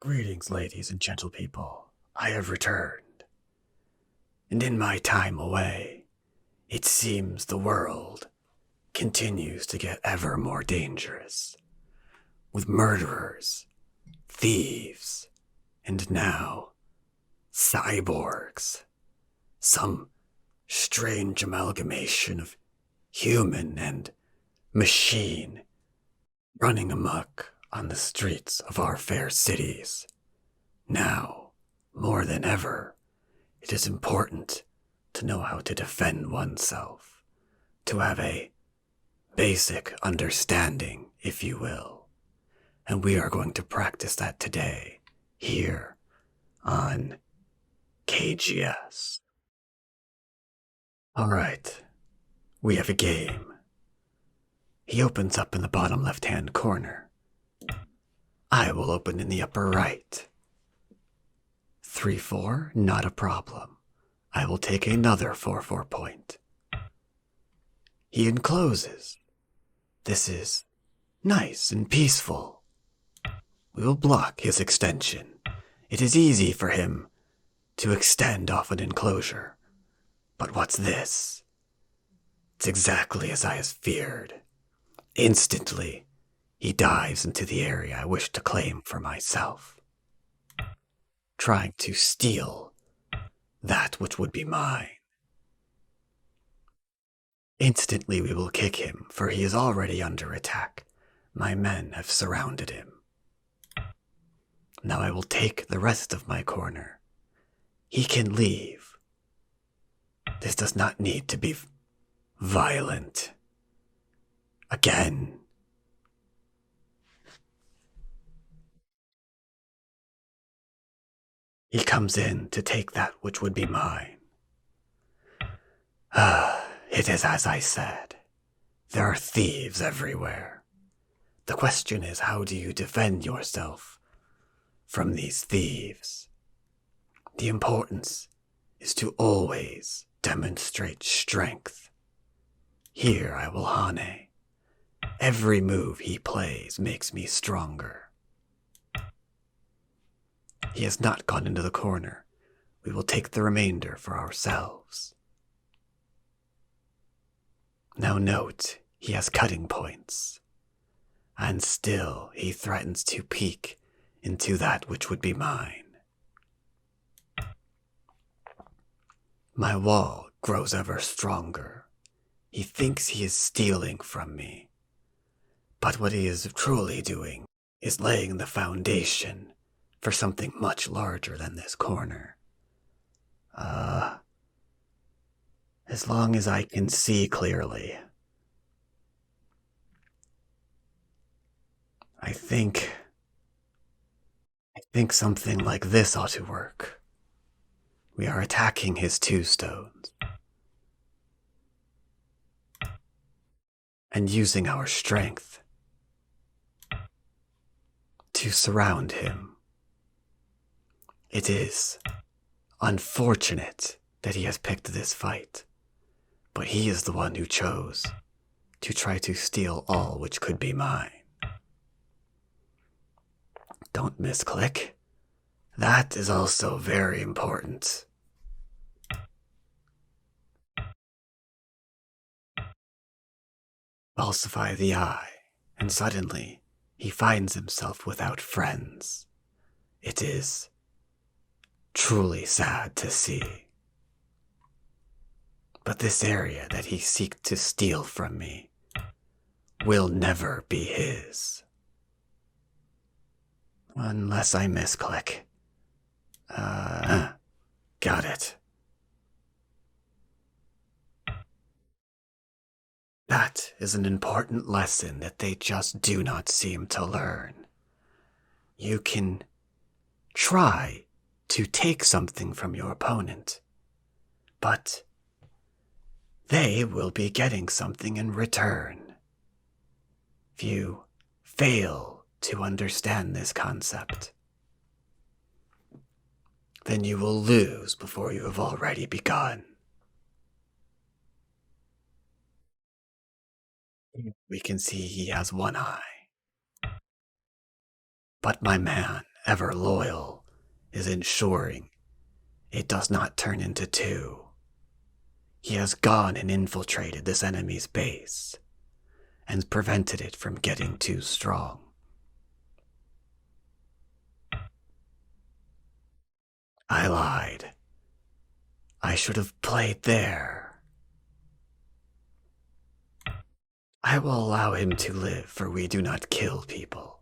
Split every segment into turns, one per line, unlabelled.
Greetings, ladies and gentle people. I have returned. And in my time away, it seems the world continues to get ever more dangerous, with murderers, thieves, and now cyborgs. Some strange amalgamation of human and machine running amok on the streets of our fair cities. Now, more than ever, it is important to know how to defend oneself, to have a basic understanding, if you will. And we are going to practice that today, here on KGS. Alright, we have a game. He opens up in the bottom left-hand corner. I will open in the upper right. 3-4, not a problem. I will take another 4-4 point. He encloses. This is nice and peaceful. We will block his extension. It is easy for him to extend off an enclosure. But what's this? It's exactly as I have feared. Instantly, he dives into the area I wish to claim for myself, trying to steal that which would be mine. Instantly we will kick him, for he is already under attack. My men have surrounded him. Now I will take the rest of my corner. He can leave. This does not need to be violent. Again. He comes in to take that which would be mine. It is as I said. There are thieves everywhere. The question is, how do you defend yourself from these thieves? The importance is to always demonstrate strength. Here I will Hane. Every move he plays makes me stronger. He has not gone into the corner. We will take the remainder for ourselves. Now note, he has cutting points. And still he threatens to peek into that which would be mine. My wall grows ever stronger. He thinks he is stealing from me. But what he is truly doing is laying the foundation for something much larger than this corner. As long as I can see clearly. I think something like this ought to work. We are attacking his 2 stones. And using our strength to surround him. It is unfortunate that he has picked this fight, but he is the one who chose to try to steal all which could be mine. Don't misclick. That is also very important. Falsify the eye, and suddenly he finds himself without friends. It is truly sad to see. But this area that he seeks to steal from me will never be his. Unless I misclick. Got it. That is an important lesson that they just do not seem to learn. You can try to take something from your opponent, but they will be getting something in return. If you fail to understand this concept, then you will lose before you have already begun. We can see he has one eye. But my man ever loyal, is ensuring it does not turn into two. He has gone and infiltrated this enemy's base and prevented it from getting too strong. I lied. I should have played there. I will allow him to live, for we do not kill people.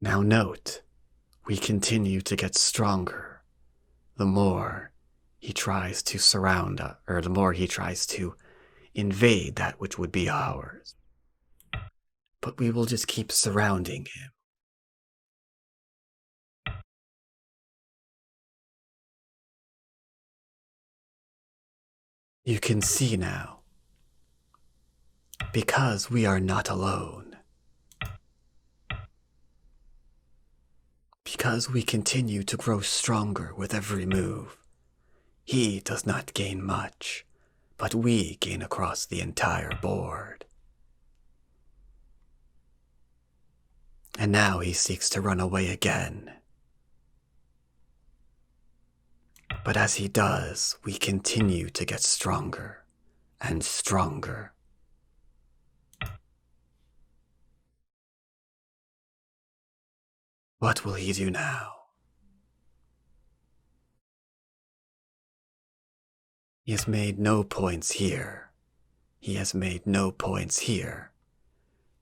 Now note, we continue to get stronger the more he tries to surround us, or the more he tries to invade that which would be ours. But we will just keep surrounding him. You can see now, because we are not alone, because we continue to grow stronger with every move, he does not gain much, but we gain across the entire board. And now he seeks to run away again. But as he does, we continue to get stronger and stronger. What will he do now? He has made no points here. He has made no points here.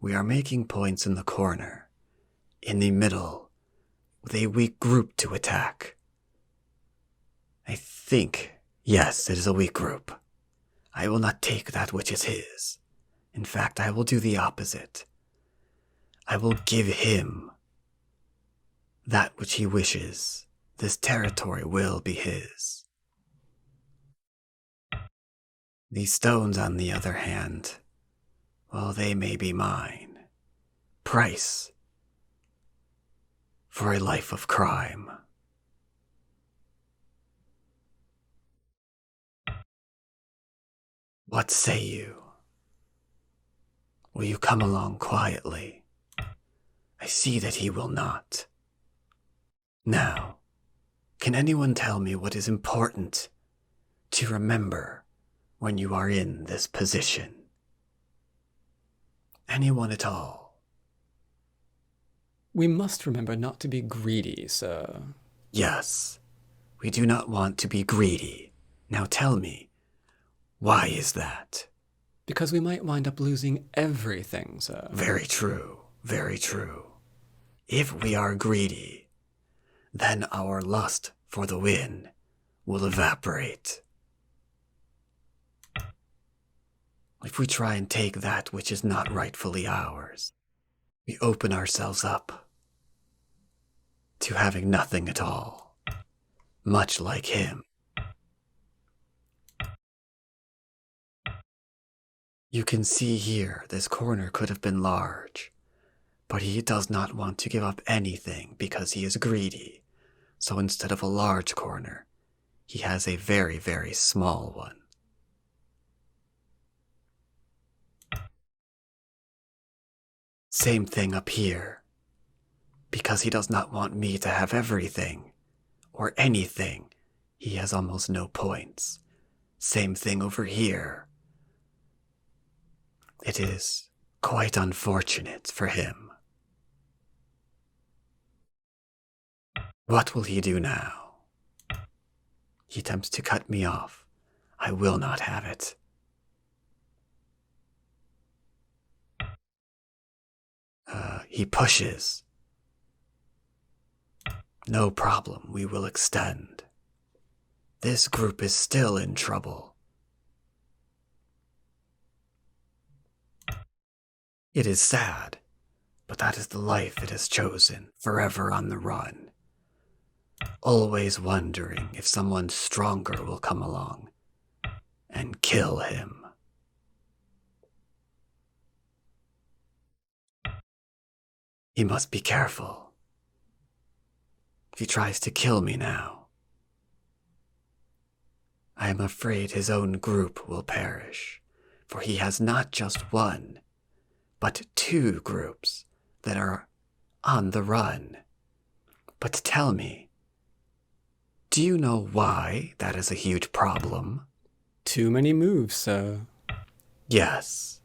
We are making points in the corner, in the middle, with a weak group to attack. I think, yes, it is a weak group. I will not take that which is his. In fact, I will do the opposite. I will give him that which he wishes. This territory will be his. These stones, on the other hand, well, they may be mine. Price for a life of crime. What say you? Will you come along quietly? I see that he will not. Now, can anyone tell me what is important to remember when you are in this position? Anyone at all?
We must remember not to be greedy, sir.
Yes, we do not want to be greedy. Now tell me, why is that?
Because we might wind up losing everything, sir.
Very true, very true. If we are greedy, then our lust for the win will evaporate. If we try and take that which is not rightfully ours, we open ourselves up to having nothing at all, much like him. You can see here this corner could have been large, but he does not want to give up anything because he is greedy. So instead of a large corner, he has a very, very small one. Same thing up here. Because he does not want me to have everything, or anything, he has almost no points. Same thing over here. It is quite unfortunate for him. What will he do now? He attempts to cut me off. I will not have it. He pushes. No problem, we will extend. This group is still in trouble. It is sad, but that is the life it has chosen, forever on the run. Always wondering if someone stronger will come along and kill him. He must be careful. If he tries to kill me now, I am afraid his own group will perish, for he has not just one, but two groups that are on the run. But tell me, do you know why that is a huge problem?
Too many moves, sir.
Yes,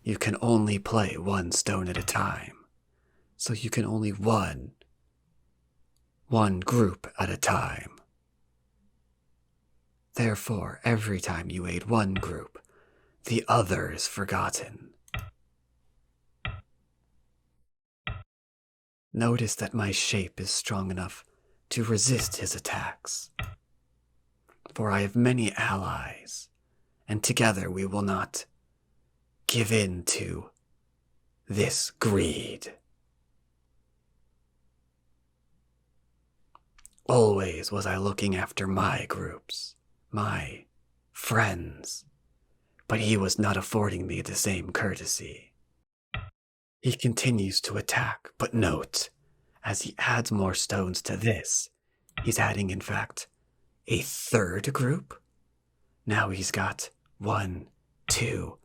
you can only play one stone at a time, so you can only one group at a time. Therefore, every time you aid one group, the other is forgotten. Notice that my shape is strong enough to resist his attacks, for I have many allies, and together we will not give in to this greed. Always was I looking after my groups, my friends, but he was not affording me the same courtesy. He continues to attack, but note, as he adds more stones to this, he's adding, in fact, a third group. Now he's got 1, 2,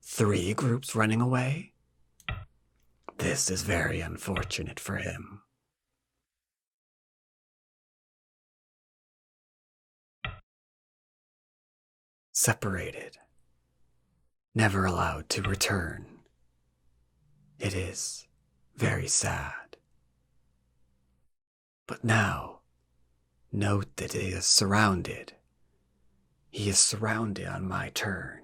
3 groups running away. This is very unfortunate for him. Separated, never allowed to return. It is very sad. But now, note that he is surrounded. He is surrounded on my turn,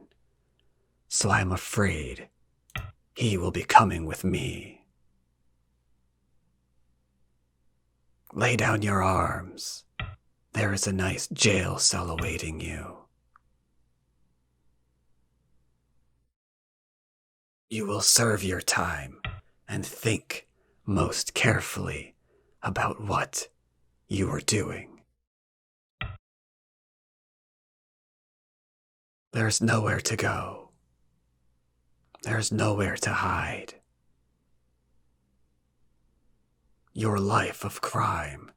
so I am afraid he will be coming with me. Lay down your arms. There is a nice jail cell awaiting you. You will serve your time and think most carefully about what you are doing. There's nowhere to go. There's nowhere to hide. Your life of crime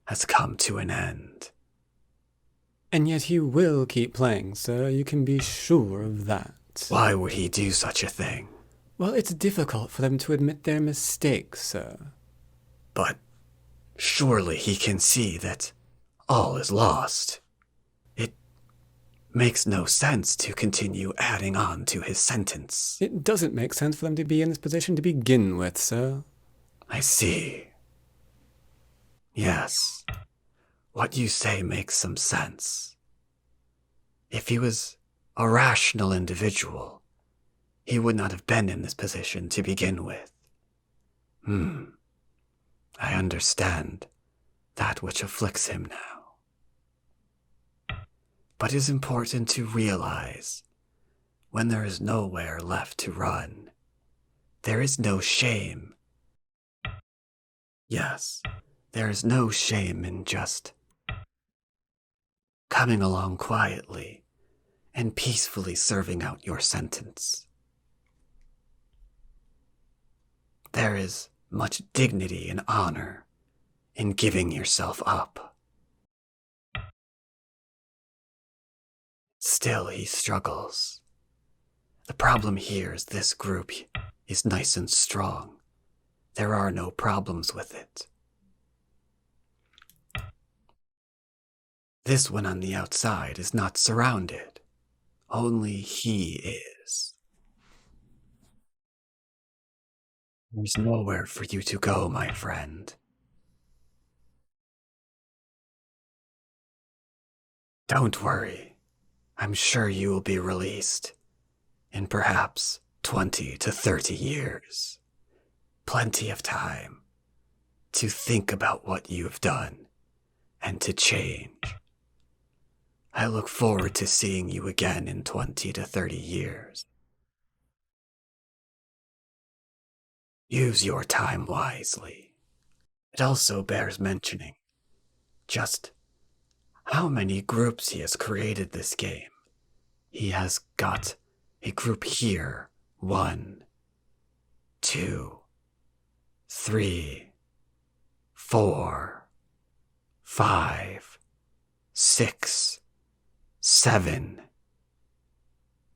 has come to an end.
And yet he will keep playing, sir. You can be sure of that.
Why would he do such a thing?
Well, it's difficult for them to admit their mistakes, sir.
But surely he can see that all is lost. It makes no sense to continue adding on to his sentence.
It doesn't make sense for them to be in this position to begin with, sir.
I see. Yes, what you say makes some sense. If he was a rational individual, he would not have been in this position to begin with. I understand that which afflicts him now. But it is important to realize when there is nowhere left to run, there is no shame. Yes, there is no shame in just coming along quietly and peacefully serving out your sentence. There is much dignity and honor in giving yourself up. Still, he struggles. The problem here is this group is nice and strong. There are no problems with it. This one on the outside is not surrounded. Only he is. There's nowhere for you to go, my friend. Don't worry. I'm sure you will be released in perhaps 20 to 30 years. Plenty of time to think about what you've done and to change. I look forward to seeing you again in 20 to 30 years. Use your time wisely. It also bears mentioning just how many groups he has created this game. He has got a group here. 1, 2, 3, 4, 5, 6, 7.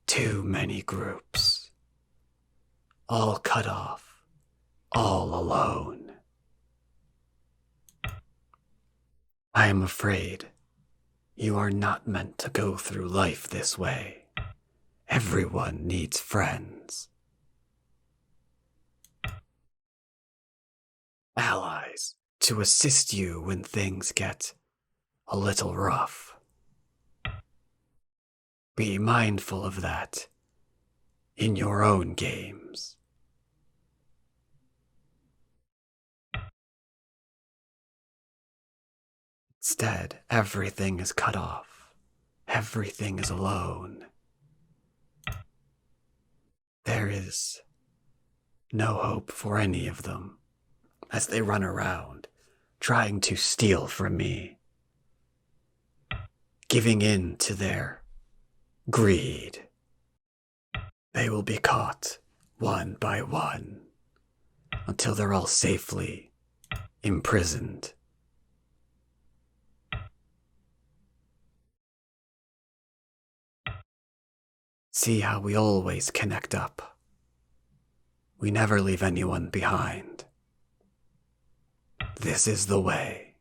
Too many groups. All cut off. All alone. I am afraid you are not meant to go through life this way. Everyone needs friends. Allies to assist you when things get a little rough. Be mindful of that in your own games. Instead, everything is cut off. Everything is alone. There is no hope for any of them as they run around trying to steal from me, giving in to their greed. They will be caught one by one until they're all safely imprisoned. See how we always connect up. We never leave anyone behind. This is the way.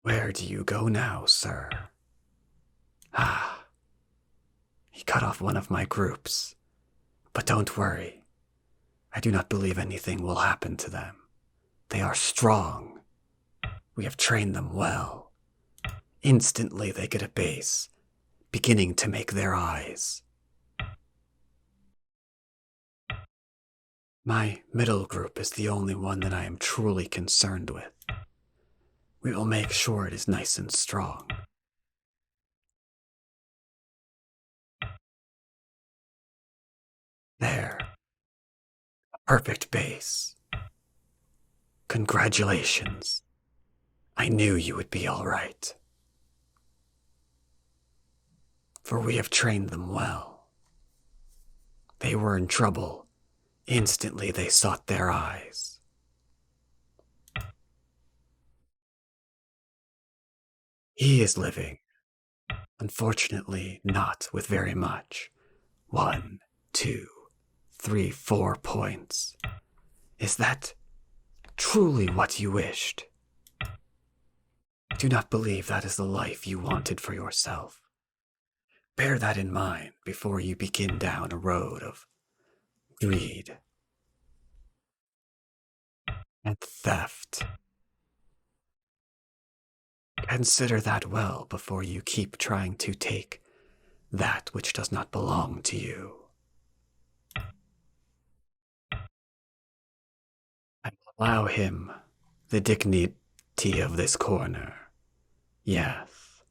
Where do you go now, sir? Ah, he cut off one of my groups. But don't worry. I do not believe anything will happen to them. They are strong. We have trained them well. Instantly they get a base, beginning to make their eyes. My middle group is the only one that I am truly concerned with. We will make sure it is nice and strong. There. A perfect base. Congratulations. I knew you would be all right. For we have trained them well. They were in trouble. Instantly they sought their eyes. He is living. Unfortunately, not with very much. 1, 2, 3, 4 points. Is that truly what you wished? Do not believe that is the life you wanted for yourself. Bear that in mind before you begin down a road of greed and theft. Consider that well before you keep trying to take that which does not belong to you. I will allow him the dignity of this corner. Yes,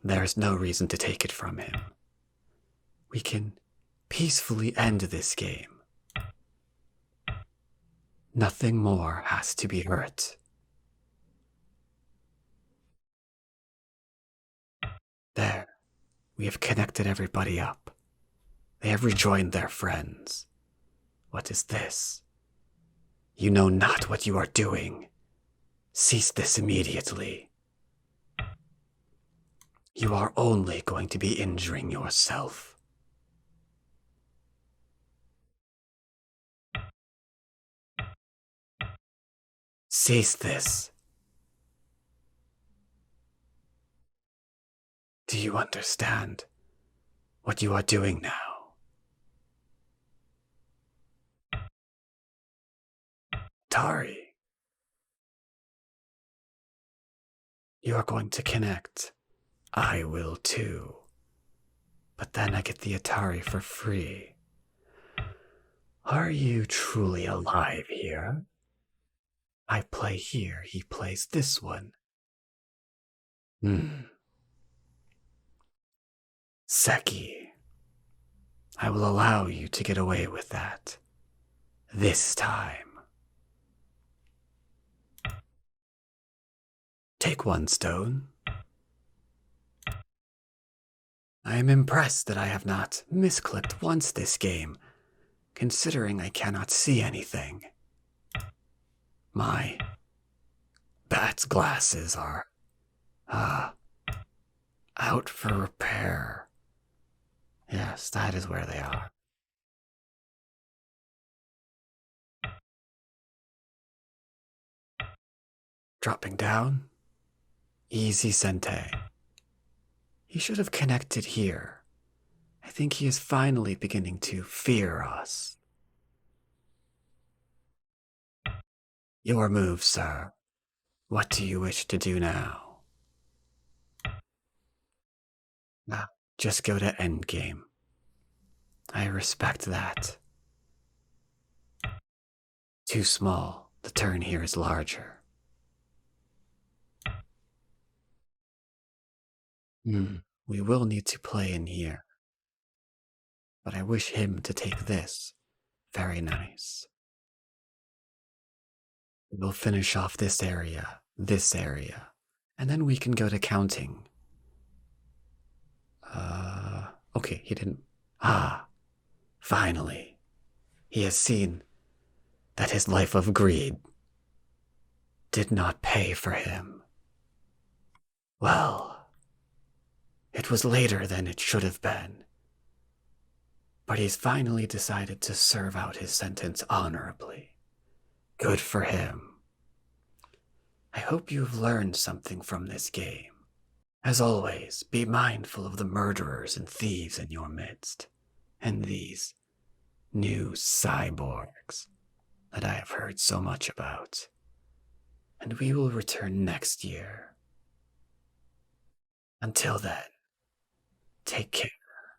there is no reason to take it from him. We can peacefully end this game. Nothing more has to be hurt. There, we have connected everybody up. They have rejoined their friends. What is this? You know not what you are doing. Cease this immediately. You are only going to be injuring yourself. Cease this. Do you understand what you are doing now? Tari, you are going to connect. I will too. But then I get the Atari for free. Are you truly alive here? I play here, he plays this one. Seki, I will allow you to get away with that. This time. Take 1 stone. I am impressed that I have not misclicked once this game, considering I cannot see anything. My bat's glasses are, out for repair. Yes, that is where they are. Dropping down. Easy, Sente. He should have connected here. I think he is finally beginning to fear us. Your move, sir. What do you wish to do now? Just go to Endgame. I respect that. Too small. The turn here is larger. We will need to play in here. But I wish him to take this. Very nice. We'll finish off this area, and then we can go to counting. Okay, he didn't. Finally. He has seen that his life of greed did not pay for him. Well, it was later than it should have been. But he's finally decided to serve out his sentence honorably. Good for him. I hope you've learned something from this game. As always, be mindful of the murderers and thieves in your midst, and these new cyborgs that I have heard so much about. And we will return next year. Until then, take care.